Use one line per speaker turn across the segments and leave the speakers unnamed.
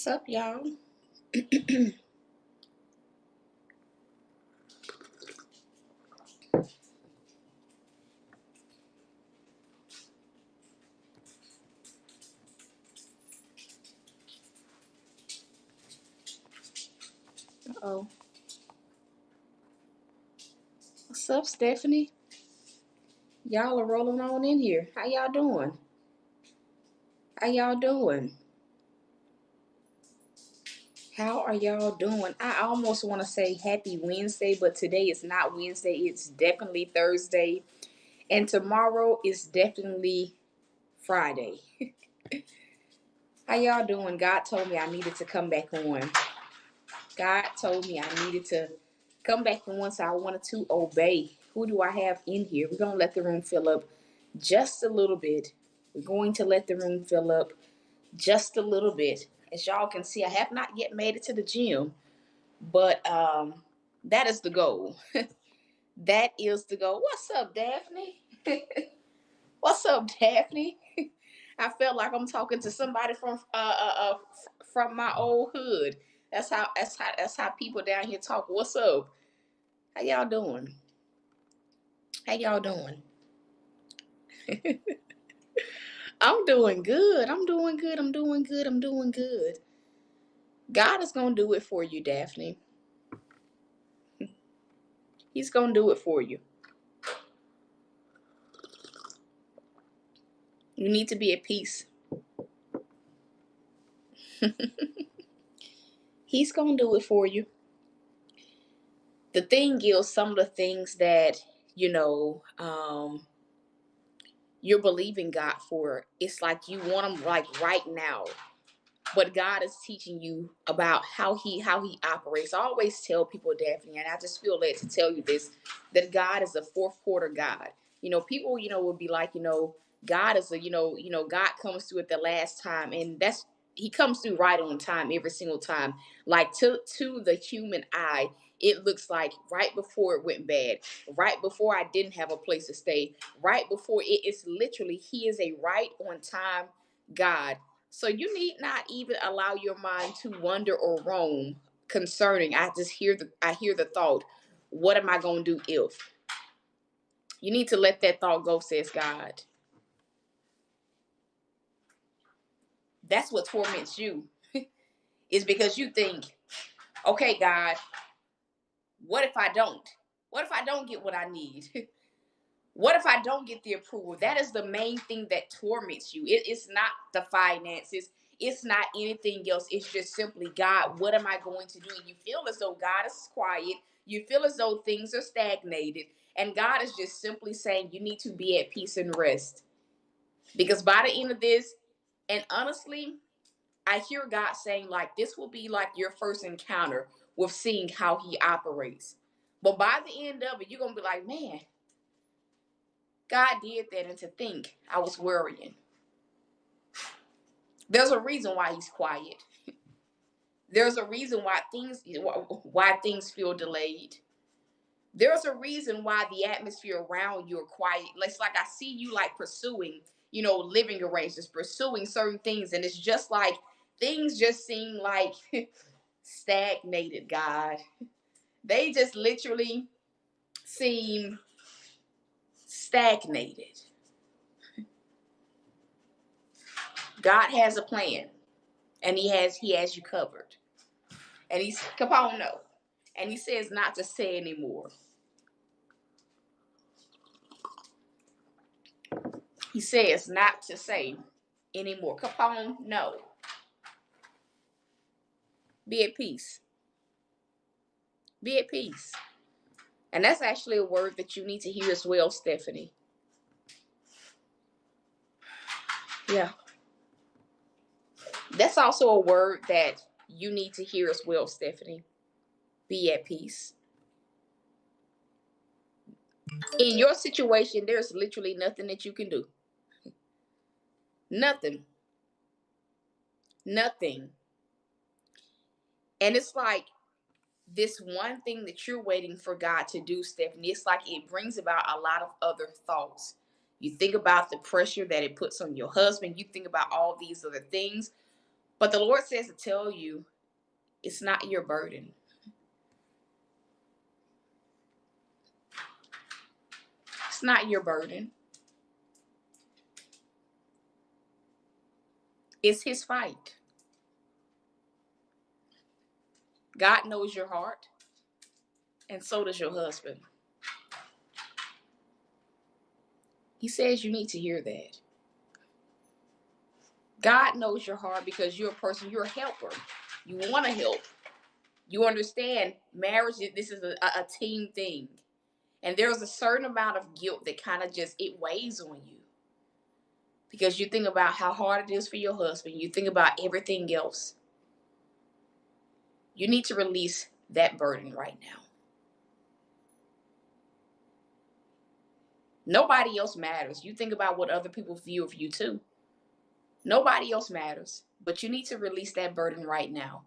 What's up, y'all? Oh, what's up, Stephanie? Y'all are rolling on in here. How y'all doing? How y'all doing? How are y'all doing? I almost want to say happy Wednesday, but today is not Wednesday. It's definitely Thursday. And tomorrow is definitely Friday. How y'all doing? God told me I needed to come back on. God told me I needed to come back on, so I wanted to obey. Who do I have in here? We're going to let the room fill up just a little bit. We're going to let the room fill up just a little bit. As y'all can see, I have not yet made it to the gym, but that is the goal. That is the goal. What's up, Daphne? What's up, Daphne? I felt like I'm talking to somebody from my old hood. That's how people down here talk. What's up? How y'all doing? How y'all doing? I'm doing good. I'm doing good. I'm doing good. I'm doing good. God is gonna do it for you, Daphne. He's gonna do it for you. You need to be at peace. He's gonna do it for you. The thing is, some of the things that you know, you're believing God for, it's like you want them like right now. But God is teaching you about how he operates. I always tell people, Daphne, and I just feel led to tell you this, that God is a fourth quarter God. People, will be like, God is God comes through at the last time, and that's he comes through right on time every single time. Like to the human eye, it looks like right before it went bad, right before I didn't have a place to stay, right before it's literally he is a right on time God. So you need not even allow your mind to wander or roam concerning. I hear the thought, what am I going to do if? You need to let that thought go, says God. That's what torments you. Is because you think, okay, God, what if I don't? What if I don't get what I need? What if I don't get the approval? That is the main thing that torments you. It's not the finances. It's not anything else. It's just simply, God, what am I going to do? And you feel as though God is quiet. You feel as though things are stagnated. And God is just simply saying you need to be at peace and rest. Because by the end of this, and honestly, I hear God saying, like, this will be like your first encounter with seeing how he operates. But by the end of it, you're going to be like, man, God did that, and to think I was worrying. There's a reason why he's quiet. There's a reason why things feel delayed. There's a reason why the atmosphere around you are quiet. It's like I see you like pursuing, living arrangements, pursuing certain things, and it's just like things just seem like stagnated, God. They just literally seem stagnated. God has a plan, and he has you covered. And he's Capone no. And he says not to say anymore. He says not to say anymore. Capone, no. Be at peace. Be at peace. And that's actually a word that you need to hear as well, Stephanie. Yeah. That's also a word that you need to hear as well, Stephanie. Be at peace. In your situation, there's literally nothing that you can do. Nothing. Nothing. And it's like this one thing that you're waiting for God to do, Stephanie, it's like it brings about a lot of other thoughts. You think about the pressure that it puts on your husband. You think about all these other things. But the Lord says to tell you, it's not your burden. It's not your burden. It's his fight. God knows your heart, and so does your husband. He says you need to hear that. God knows your heart because you're a person, you're a helper. You want to help. You understand marriage, this is a team thing. And there's a certain amount of guilt that kind of just, it weighs on you. Because you think about how hard it is for your husband. You think about everything else. You need to release that burden right now. Nobody else matters. You think about what other people view of you too. Nobody else matters. But you need to release that burden right now.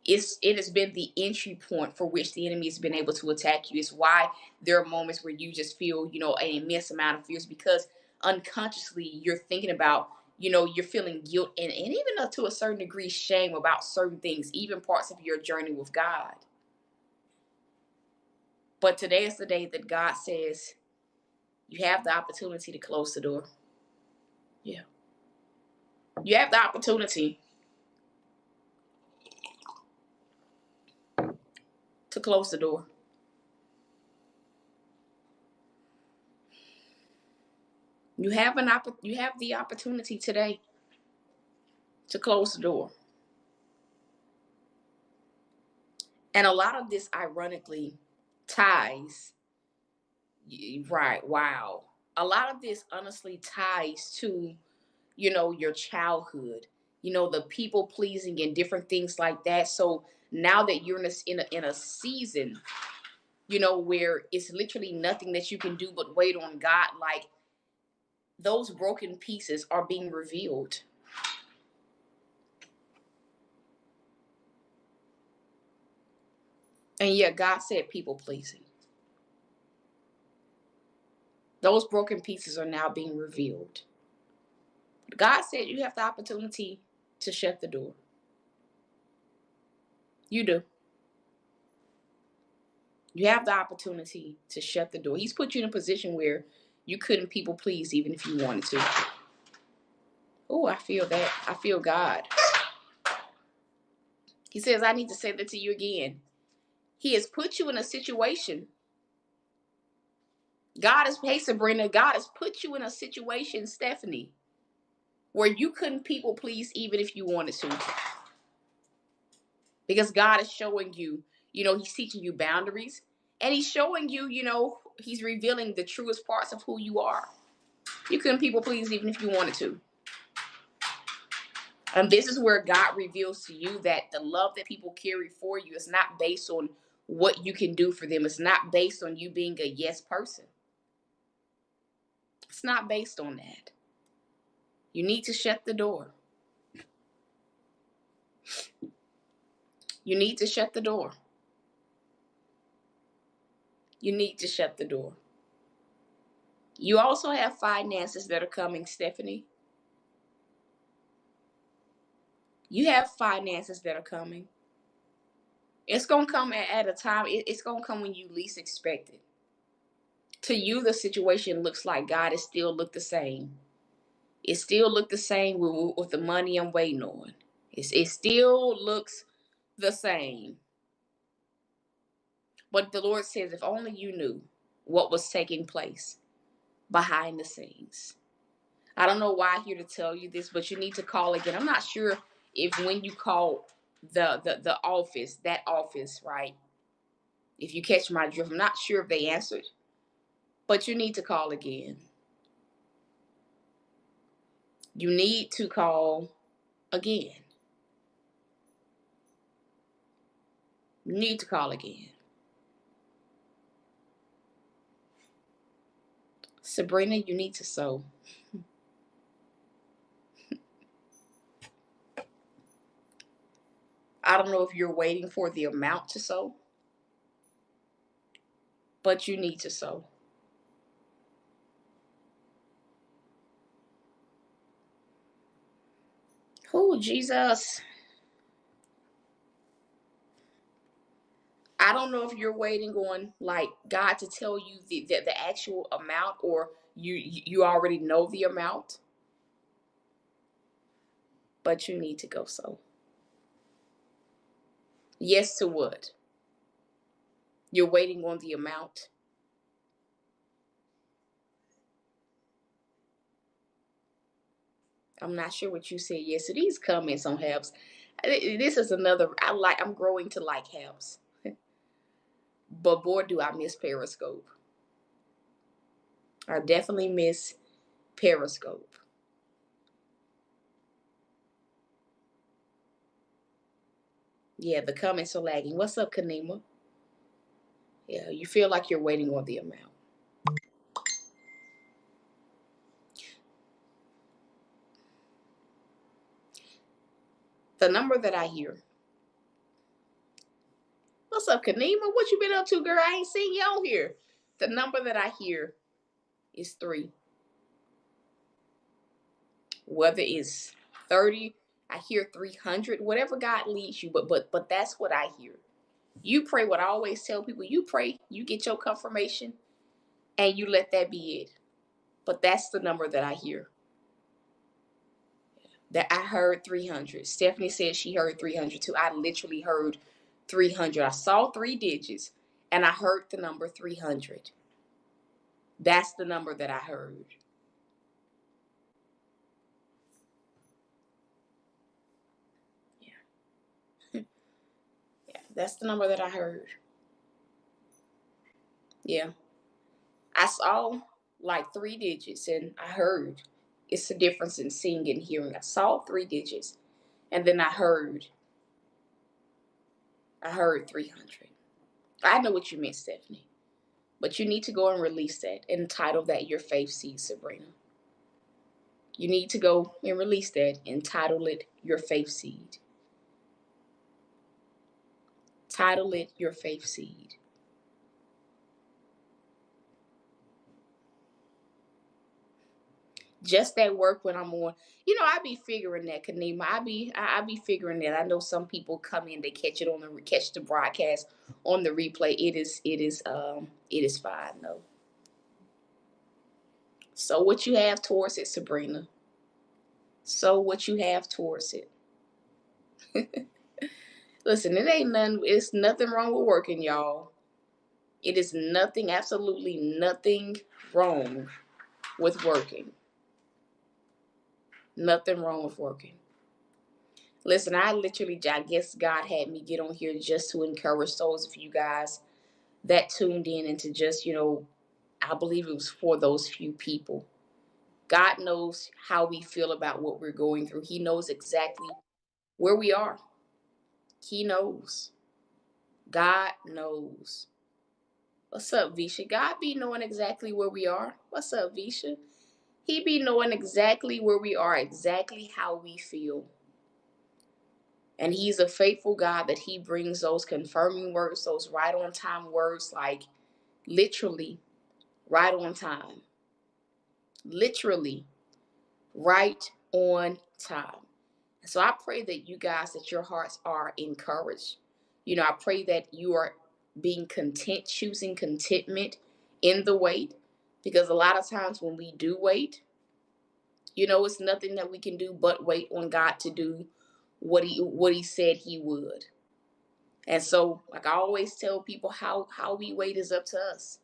It has been the entry point for which the enemy has been able to attack you. It's why there are moments where you just feel, an immense amount of fears, because unconsciously you're thinking about, you're feeling guilt and even up to a certain degree shame about certain things, even parts of your journey with God. But today is the day that God says you have the opportunity to close the door. Yeah. You have the opportunity to close the door. You have the opportunity today to close the door. And a lot of this ironically ties, right, wow. A lot of this honestly ties to, your childhood, the people pleasing and different things like that. So now that you're in a season, where it's literally nothing that you can do but wait on God, like those broken pieces are being revealed. And yeah, God said people pleasing. Those broken pieces are now being revealed. God said you have the opportunity to shut the door. You do. You have the opportunity to shut the door. He's put you in a position where you couldn't people please even if you wanted to. Oh, I feel that. I feel God. He says, I need to say that to you again. He has put you in a situation. Hey Sabrina, God has put you in a situation, Stephanie, where you couldn't people please even if you wanted to. Because God is showing you, he's teaching you boundaries. And he's showing you, he's revealing the truest parts of who you are. You couldn't people please even if you wanted to. And this is where God reveals to you that the love that people carry for you is not based on what you can do for them. It's not based on you being a yes person. It's not based on that. You need to shut the door. You need to shut the door. You need to shut the door. You also have finances that are coming, Stephanie. You have finances that are coming. It's going to come at a time, it's going to come when you least expect it. To you, the situation looks like God, it still look the same. It still look the same with the money I'm waiting on. It still looks the same. But the Lord says, if only you knew what was taking place behind the scenes. I don't know why I'm here to tell you this, but you need to call again. I'm not sure if when you call the office, that office, right? If you catch my drift, I'm not sure if they answered, but you need to call again. You need to call again. You need to call again. Sabrina, you need to sow. I don't know if you're waiting for the amount to sow, but you need to sow. Oh, Jesus. I don't know if you're waiting on like God to tell you the actual amount, or you already know the amount, but you need to go sow. Yes to what? You're waiting on the amount. I'm not sure what you said. Yes, to these comments on Habs. This is another. I'm growing to like Habs, but boy, do I miss Periscope. I definitely miss Periscope. Yeah, the comments are lagging. What's up, Kanima? Yeah, you feel like you're waiting on the amount. The number that I hear. What's up, Kanima? What you been up to, girl? I ain't seen you on here. The number that I hear is 3. Whether it's 30, I hear 300, whatever God leads you, but that's what I hear. You pray what I always tell people, you pray, you get your confirmation, and you let that be it. But that's the number that I hear. That I heard 300. Stephanie said she heard 300 too. I literally heard 300. I saw 3 digits and I heard the number 300. That's the number that I heard. Yeah. Yeah, that's the number that I heard. Yeah. I saw like 3 digits and I heard. It's the difference in seeing and hearing. I saw 3 digits and then I heard 300. I know what you meant, Stephanie. But you need to go and release that and title that Your Faith Seed, Sabrina. You need to go and release that and title it Your Faith Seed. Title it Your Faith Seed. Just that work when I'm on, I be figuring that, Kanima. I be figuring that. I know some people come in, they catch the broadcast on the replay. It is fine though. So what you have towards it, Sabrina. So what you have towards it. Listen, it's nothing wrong with working, y'all. It is nothing, absolutely nothing wrong with working. Nothing wrong with working. Listen, I guess God had me get on here just to encourage those of you guys that tuned in and to just, I believe it was for those few people. God knows how we feel about what we're going through. He knows exactly where we are. He knows. God knows. What's up, Visha? God be knowing exactly where we are. What's up, Visha? He be knowing exactly where we are, exactly how we feel. And he's a faithful God that he brings those confirming words, those right on time words, like literally right on time. Literally right on time. So I pray that you guys, that your hearts are encouraged. I pray that you are being content, choosing contentment in the wait. Because a lot of times when we do wait, it's nothing that we can do but wait on God to do what he said he would. And so, like I always tell people, how we wait is up to us.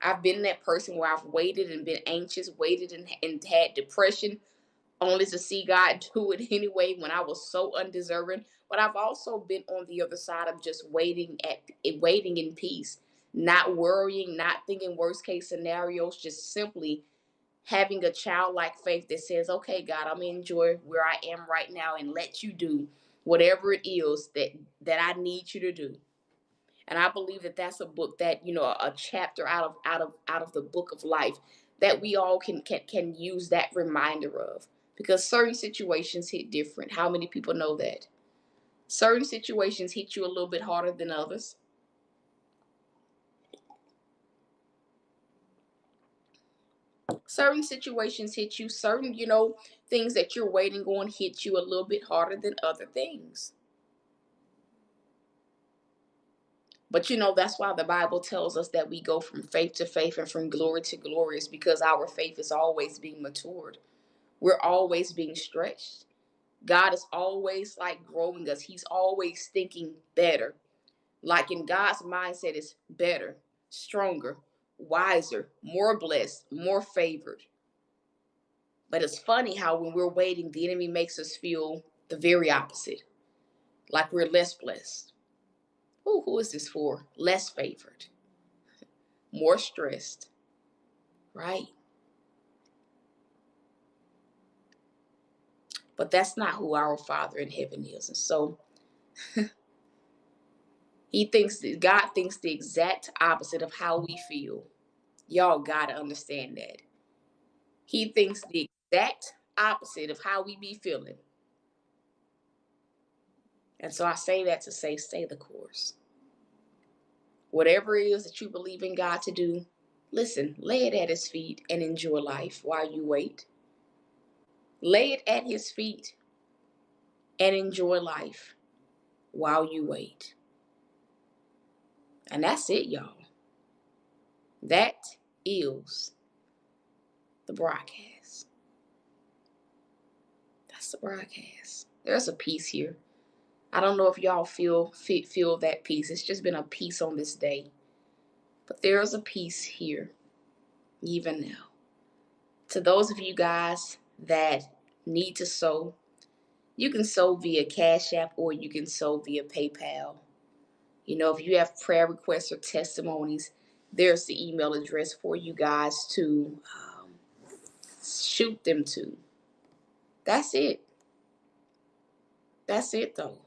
I've been that person where I've waited and been anxious, waited and had depression, only to see God do it anyway when I was so undeserving. But I've also been on the other side of just waiting in peace, not worrying, not thinking worst case scenarios, just simply having a childlike faith that says, okay, God, I'm going to enjoy where I am right now and let you do whatever it is that I need you to do. And I believe that that's a book that, a chapter out of the book of life that we all can use that reminder of, because certain situations hit different. How many people know that? Certain situations hit you a little bit harder than others. Certain situations hit you, certain, things that you're waiting on hit you a little bit harder than other things. But that's why the Bible tells us that we go from faith to faith and from glory to glory, is because our faith is always being matured. We're always being stretched. God is always like growing us. He's always thinking better. Like in God's mindset is better, stronger, wiser, more blessed, more favored. But it's funny how when we're waiting, the enemy makes us feel the very opposite. Like we're less blessed. Ooh, who is this for? Less favored, more stressed, right? But that's not who our Father in heaven is. And so God thinks the exact opposite of how we feel. Y'all gotta understand that. He thinks the exact opposite of how we be feeling. And so I say that to say, stay the course. Whatever it is that you believe in God to do, listen, lay it at his feet and enjoy life while you wait. Lay it at his feet and enjoy life while you wait. And that's it, y'all. That is the broadcast. That's the broadcast. There's a peace here. I don't know if y'all feel that peace. It's just been a peace on this day. But there's a peace here, even now. To those of you guys that need to sow, you can sow via Cash App or you can sow via PayPal. If you have prayer requests or testimonies, there's the email address for you guys to shoot them to. That's it. That's it, though.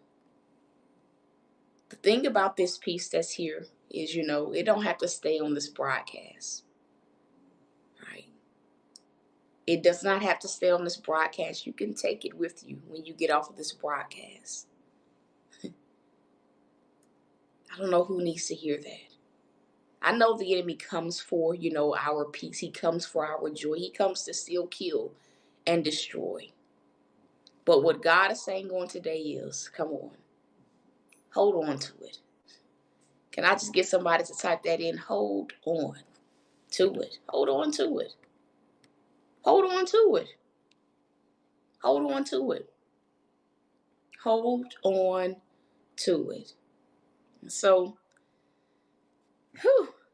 The thing about this piece that's here is, it don't have to stay on this broadcast. Right? It does not have to stay on this broadcast. You can take it with you when you get off of this broadcast. I don't know who needs to hear that. I know the enemy comes for, our peace. He comes for our joy. He comes to steal, kill, and destroy. But what God is saying on today is, come on, hold on to it. Can I just get somebody to type that in? Hold on to it. Hold on to it. Hold on to it. Hold on to it. Hold on to it. So,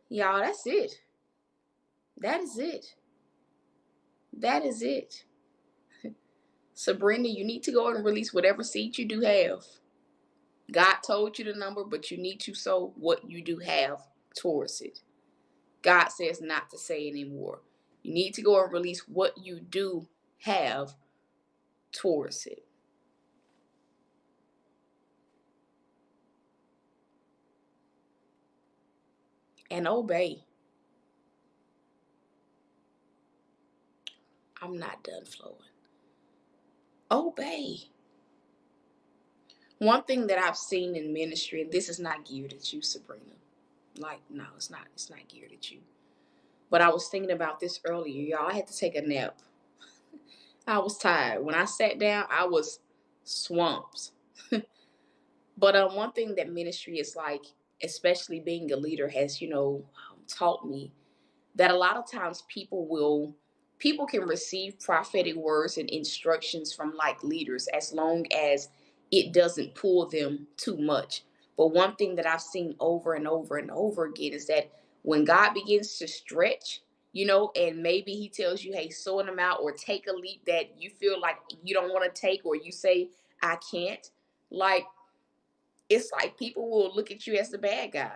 y'all, that's it. That is it. That is it. Sabrina, you need to go and release whatever seed you do have. God told you the number, but you need to sow what you do have towards it. God says not to say anymore. You need to go and release what you do have towards it. And obey. I'm not done flowing. Obey. One thing that I've seen in ministry, and this is not geared at you, Sabrina. No, it's not. It's not geared at you. But I was thinking about this earlier, y'all. I had to take a nap. I was tired. When I sat down, I was swamped. But one thing that ministry is like, especially being a leader, has taught me that a lot of times people can receive prophetic words and instructions from like leaders as long as it doesn't pull them too much. But one thing that I've seen over and over and over again is that when God begins to stretch, and maybe he tells you, hey, sow an amount or take a leap that you feel like you don't want to take, or you say, I can't, like, it's like people will look at you as the bad guy.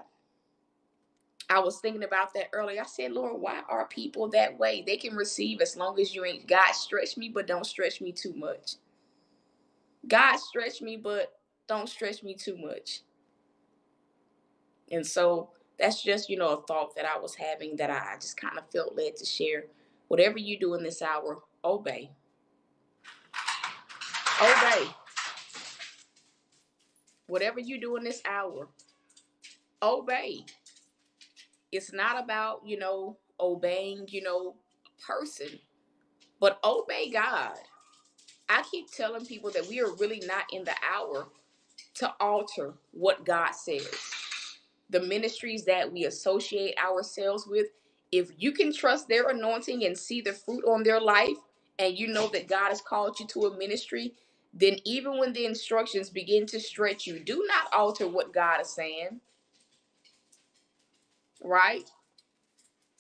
I was thinking about that earlier. I said, Lord, why are people that way? They can receive as long as you ain't. God, stretch me, but don't stretch me too much. God, stretch me, but don't stretch me too much. And so that's just, a thought that I was having that I just kind of felt led to share. Whatever you do in this hour, obey. Obey. Whatever you do in this hour, obey. It's not about, obeying, person, but obey God. I keep telling people that we are really not in the hour to alter what God says. The ministries that we associate ourselves with, if you can trust their anointing and see the fruit on their life, and you know that God has called you to a ministry, then even when the instructions begin to stretch you, do not alter what God is saying, right?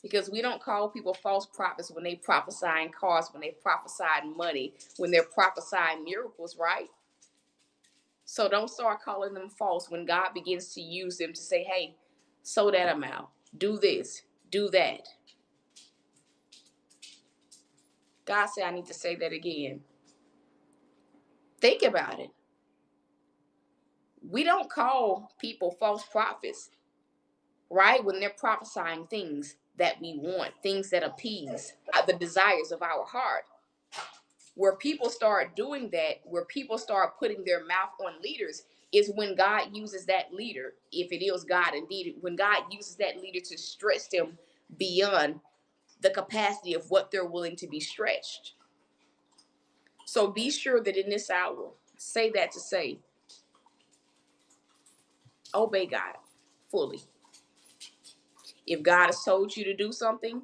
Because we don't call people false prophets when they prophesy in cars, when they prophesy in money, when they're prophesying miracles, right? So don't start calling them false when God begins to use them to say, hey, sow that amount, do this, do that. God said, I need to say that again. Think about it. We don't call people false prophets, right? When they're prophesying things that we want, things that appease the desires of our heart. Where people start doing that, where people start putting their mouth on leaders, is when God uses that leader, if it is God indeed, when God uses that leader to stretch them beyond the capacity of what they're willing to be stretched. So be sure that in this hour, say that to say, obey God fully. If God has told you to do something,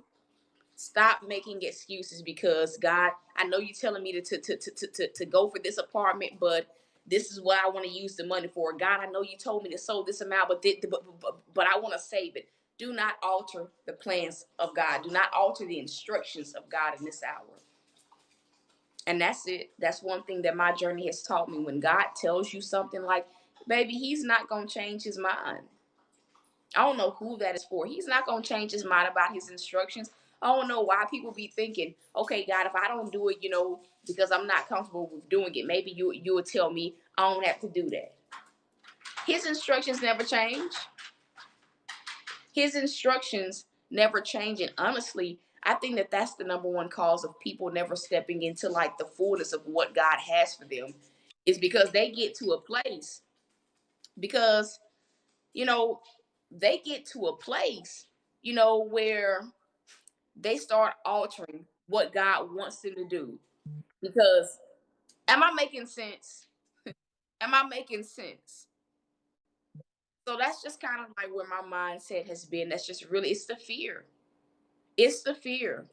stop making excuses because God, I know you're telling me to go for this apartment, but this is what I want to use the money for. God, I know you told me to sow this amount, but I want to save it. Do not alter the plans of God. Do not alter the instructions of God in this hour. And that's it. That's one thing that my journey has taught me. When God tells you something, like, baby, he's not going to change his mind. I don't know who that is for. He's not going to change his mind about his instructions. I don't know why people be thinking, okay, God, if I don't do it, because I'm not comfortable with doing it, maybe you will tell me I don't have to do that. His instructions never change. His instructions never change. And honestly, I think that that's the number one cause of people never stepping into like the fullness of what God has for them, is because they get to a place, because, they get to a place, where they start altering what God wants them to do. Because, am I making sense? Am I making sense? So that's just kind of like where my mindset has been. That's just really, it's the fear. It's the fear.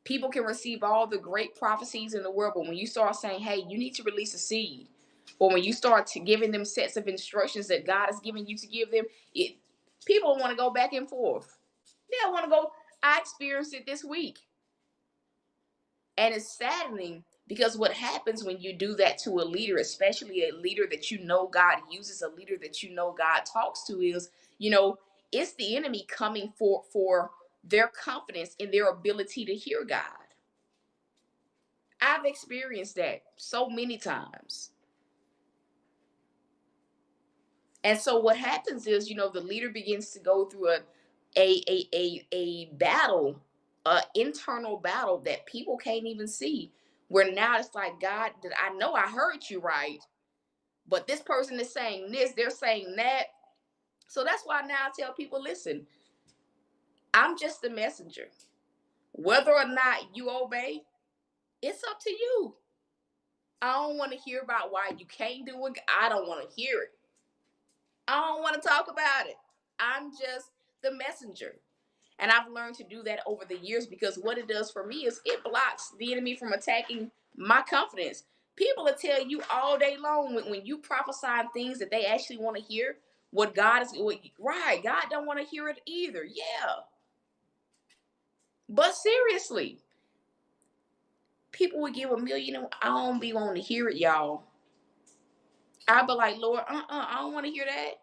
People can receive all the great prophecies in the world, but when you start saying, hey, you need to release a seed, or when you start to giving them sets of instructions that God has given you to give them, people want to go back and forth. They want to go. I experienced it this week. And it's saddening because what happens when you do that to a leader, especially a leader that God uses, a leader that God talks to, is, it's the enemy coming for their confidence in their ability to hear God. I've experienced that so many times. And so what happens is, the leader begins to go through a battle, internal battle that people can't even see. Where now it's like, God, I know I heard you right, but this person is saying this, they're saying that. So that's why now I tell people, listen, I'm just the messenger. Whether or not you obey, it's up to you. I don't want to hear about why you can't do it. I don't want to hear it. I don't want to talk about it. I'm just the messenger. And I've learned to do that over the years, because what it does for me is it blocks the enemy from attacking my confidence. People will tell you all day long when you prophesy things that they actually want to hear, what God is, right, God don't want to hear it either. Yeah. But seriously, people would give $1 million. I don't be wanting to hear it, y'all. I'll be like, Lord, I don't want to hear that.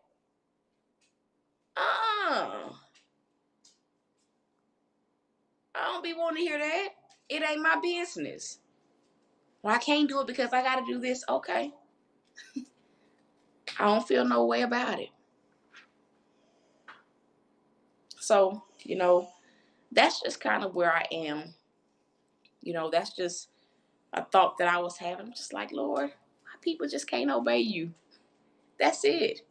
I don't be wanting to hear that. It ain't my business. Well, I can't do it because I got to do this. Okay. I don't feel no way about it. So, that's just kind of where I am. That's just a thought that I was having. I'm just like, Lord, why people just can't obey you? That's it.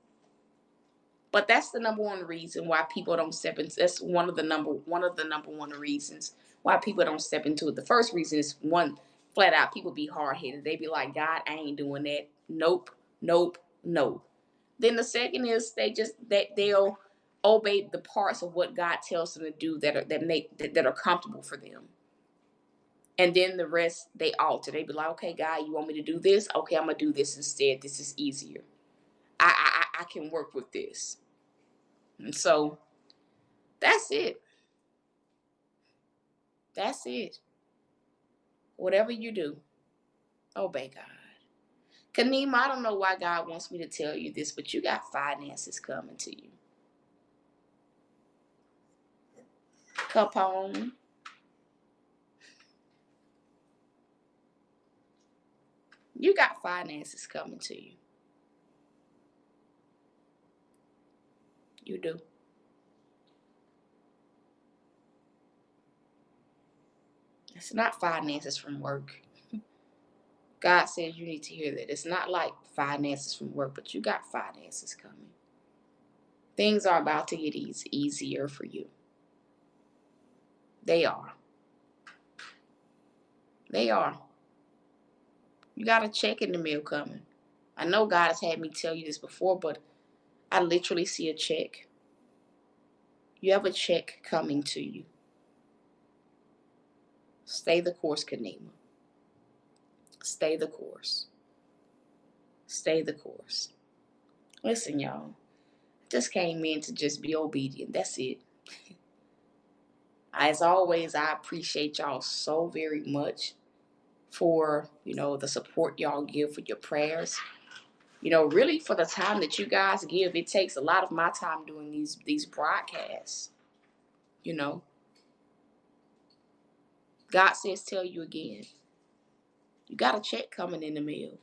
But that's the number one reason why people don't step in. That's one of the number one reasons Why people don't step into it. The first reason is, one, flat out, people be hard headed. They be like, God, I ain't doing that. Nope, nope, no. Then the second is they'll obey the parts of what God tells them to do that are comfortable for them. And then the rest they alter. They be like, okay, God, you want me to do this? Okay, I'm gonna do this instead. This is easier. I can work with this. And so that's it. That's it. Whatever you do, obey God. Kanima, I don't know why God wants me to tell you this, but you got finances coming to you. Capone. You got finances coming to you. You do. It's not finances from work. God says you need to hear that. It's not like finances from work, but you got finances coming. Things are about to get easier for you. They are. They are. You got a check in the mail coming. I know God has had me tell you this before, but I literally see a check. You have a check coming to you. Stay the course, Kanima. Stay the course. Stay the course. Listen, y'all. I just came in to just be obedient. That's it. As always, I appreciate y'all so very much for, the support y'all give for your prayers. Really for the time that you guys give. It takes a lot of my time doing these broadcasts. God says tell you again. You got a check coming in the mail.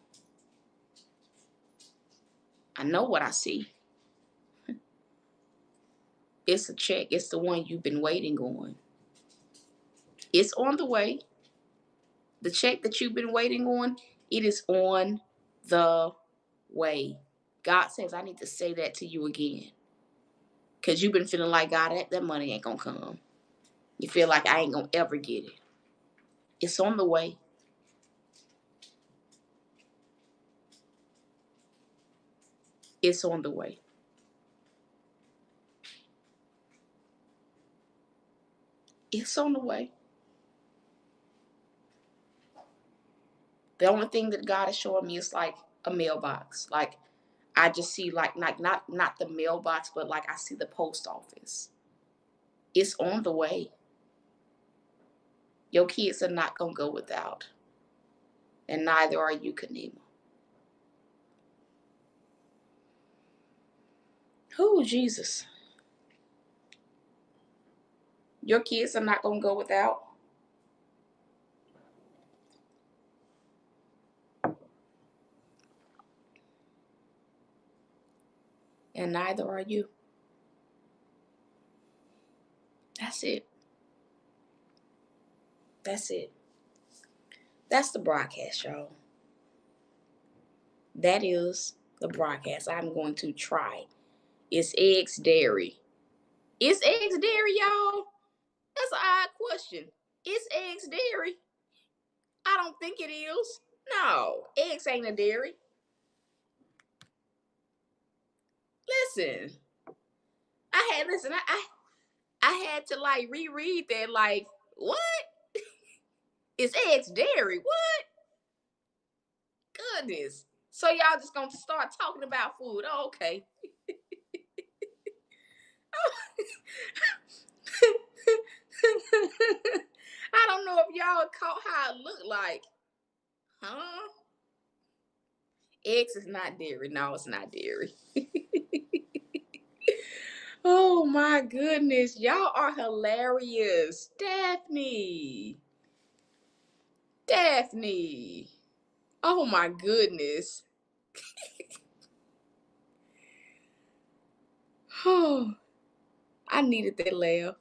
I know what I see. It's a check. It's the one you've been waiting on. It's on the way. The check that you've been waiting on, it is on the way. God says, I need to say that to you again. Because you've been feeling like, God, that money ain't going to come. You feel like I ain't going to ever get it. It's on the way. It's on the way. It's on the way. The only thing that God is showing me is like a mailbox. Like I just see like not the mailbox, but like I see the post office. It's on the way. Your kids are not gonna go without. And neither are you, Kanima. Oh, Jesus. Your kids are not gonna go without. And neither are you. That's it. That's it. That's the broadcast, y'all. That is the broadcast. I'm going to try. It's eggs dairy. Is eggs dairy, y'all? That's an odd question. Is eggs dairy? I don't think it is. No, eggs ain't a dairy. Listen, I had to like reread that. Like, what? Is eggs dairy? What? Goodness. So y'all just gonna start talking about food? Oh, okay. I don't know if y'all caught how it looked like. Huh? Eggs is not dairy. No, it's not dairy. Oh my goodness. Y'all are hilarious. Daphne. Daphne. Oh my goodness. Oh, I needed that laugh.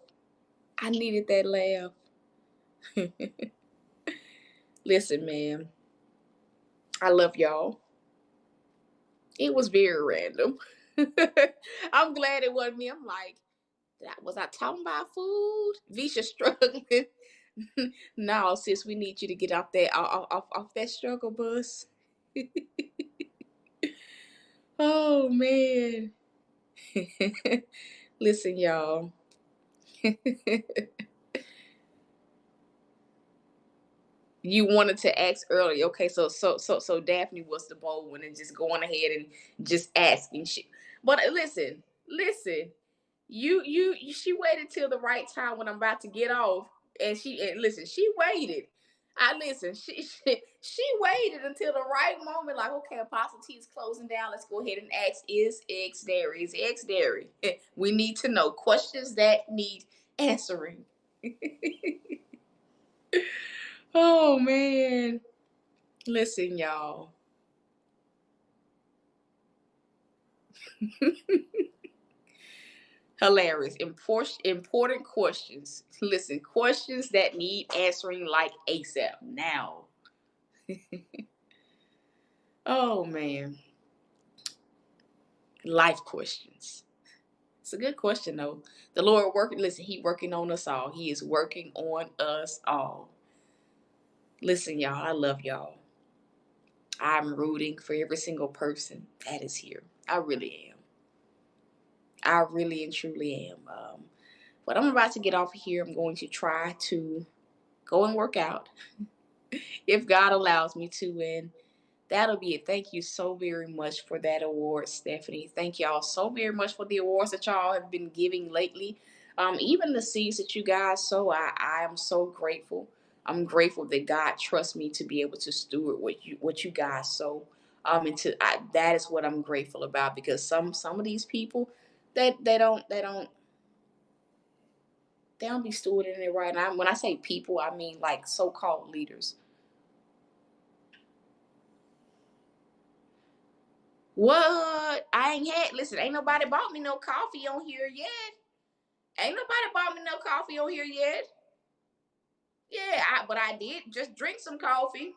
I needed that laugh. Listen, man. I love y'all. It was very random. I'm glad it wasn't me. I'm like, was I talking about food? Visha struggling. No, sis, we need you to get off that off that struggle bus. Oh man. Listen, y'all. You wanted to ask earlier. Okay, so Daphne was the bold one and just going ahead and just asking shit. But listen. She waited till the right time when I'm about to get off, and listen, she waited. I listen. She waited until the right moment. Like, okay, Apostle T is closing down. Let's go ahead and ask: Is X dairy? Is X dairy? We need to know questions that need answering. Oh man, listen, y'all. Hilarious. Important questions. Listen, questions that need answering like ASAP now. Oh man, life questions. It's a good question though. The Lord working. Listen, He working on us all. He is working on us all. Listen, y'all. I love y'all. I'm rooting for every single person that is here. I really am. I really and truly am. But I'm about to get off of here. I'm going to try to go and work out if God allows me to. And that'll be it. Thank you so very much for that award, Stephanie. Thank y'all so very much for the awards that y'all have been giving lately. Even the seeds that you guys sow, I am so grateful. I'm grateful that God trusts me to be able to steward what you guys sow. That is what I'm grateful about, because some of these people that they don't be stewarding it right. And when I say people, I mean like so-called leaders. What? I ain't had. Listen, ain't nobody bought me no coffee on here yet. Ain't nobody bought me no coffee on here yet. Yeah, but I did just drink some coffee.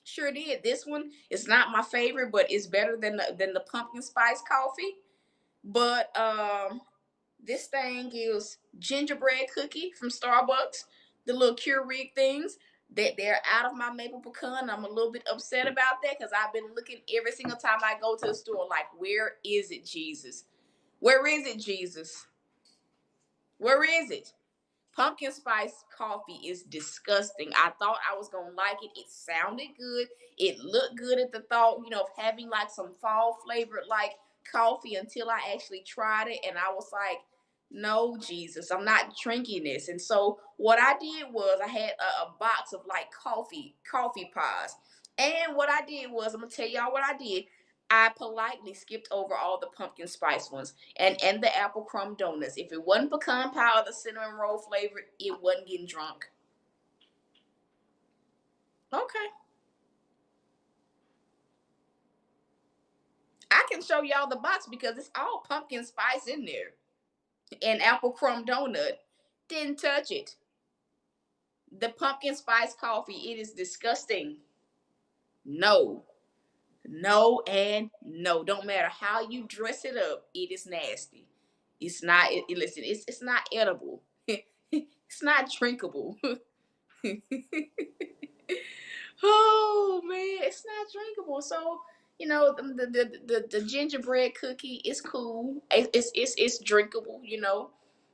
Sure did. This one is not my favorite, but it's better than the pumpkin spice coffee. But this thing is gingerbread cookie from Starbucks. The little Keurig things that they're out of my maple pecan. I'm a little bit upset about that because I've been looking every single time I go to the store, like, where is it, Jesus? Where is it, Jesus? Where is it? Pumpkin spice coffee is disgusting. I thought I was gonna like it. It sounded good. It looked good at the thought, of having like some fall flavored like coffee, until I actually tried it and I was like, no, Jesus, I'm not drinking this. And so what I did was I had a box of like coffee pods. And what I did was, I'm gonna tell y'all what I did. I politely skipped over all the pumpkin spice ones and the apple crumb donuts. If it wasn't pecan pie or the cinnamon roll flavored, it wasn't getting drunk. Okay. I can show y'all the box because it's all pumpkin spice in there. And apple crumb donut. Didn't touch it. The pumpkin spice coffee, it is disgusting. No. No and no. Don't matter how you dress it up, it is nasty. It's not listen, it's not edible. It's not drinkable. Oh man, it's not drinkable. So the gingerbread cookie is cool. It's drinkable.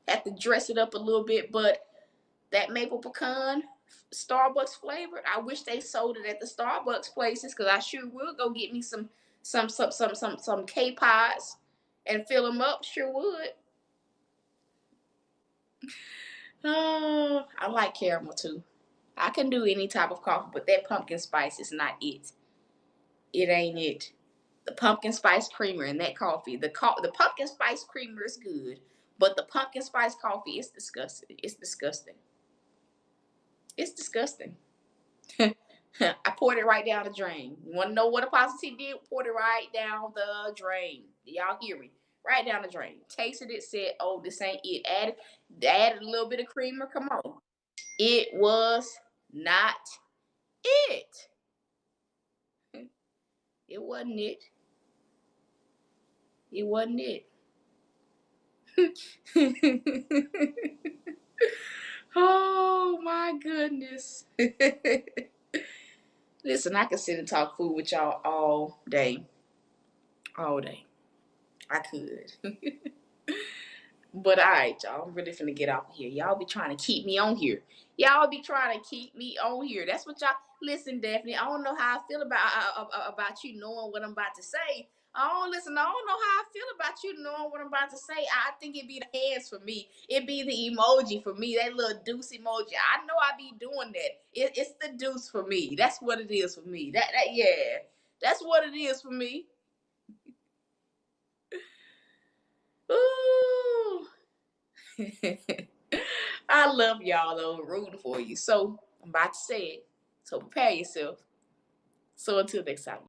Have to dress it up a little bit, but that maple pecan Starbucks flavored, I wish they sold it at the Starbucks places, because I sure would go get me some K pies and fill them up. Sure would. Oh, I like caramel too. I can do any type of coffee, but that pumpkin spice is not it. It ain't it. The pumpkin spice creamer in that coffee, the pumpkin spice creamer is good, but the pumpkin spice coffee is disgusting. It's disgusting. It's disgusting. I poured it right down the drain. You want to know what Apostle T did? Poured it right down the drain. Y'all hear me? Right down the drain. Tasted it, said, "Oh, this ain't it." Added a little bit of creamer. Come on. It was not it. It wasn't it. It wasn't it. Oh my goodness. Listen, I could sit and talk food with y'all all day. All day. I could. But all right, y'all. I'm really finna get off here. Y'all be trying to keep me on here. Y'all be trying to keep me on here. That's what y'all. Listen, Daphne. I don't know how I feel about you knowing what I'm about to say. I don't know how I feel about you knowing what I'm about to say. I think it'd be the hands for me. It'd be the emoji for me. That little deuce emoji. I know I be doing that. It's the deuce for me. That's what it is for me. That yeah. That's what it is for me. Ooh. I love y'all though, rooting for you. So I'm about to say it. So prepare yourself. So until next time.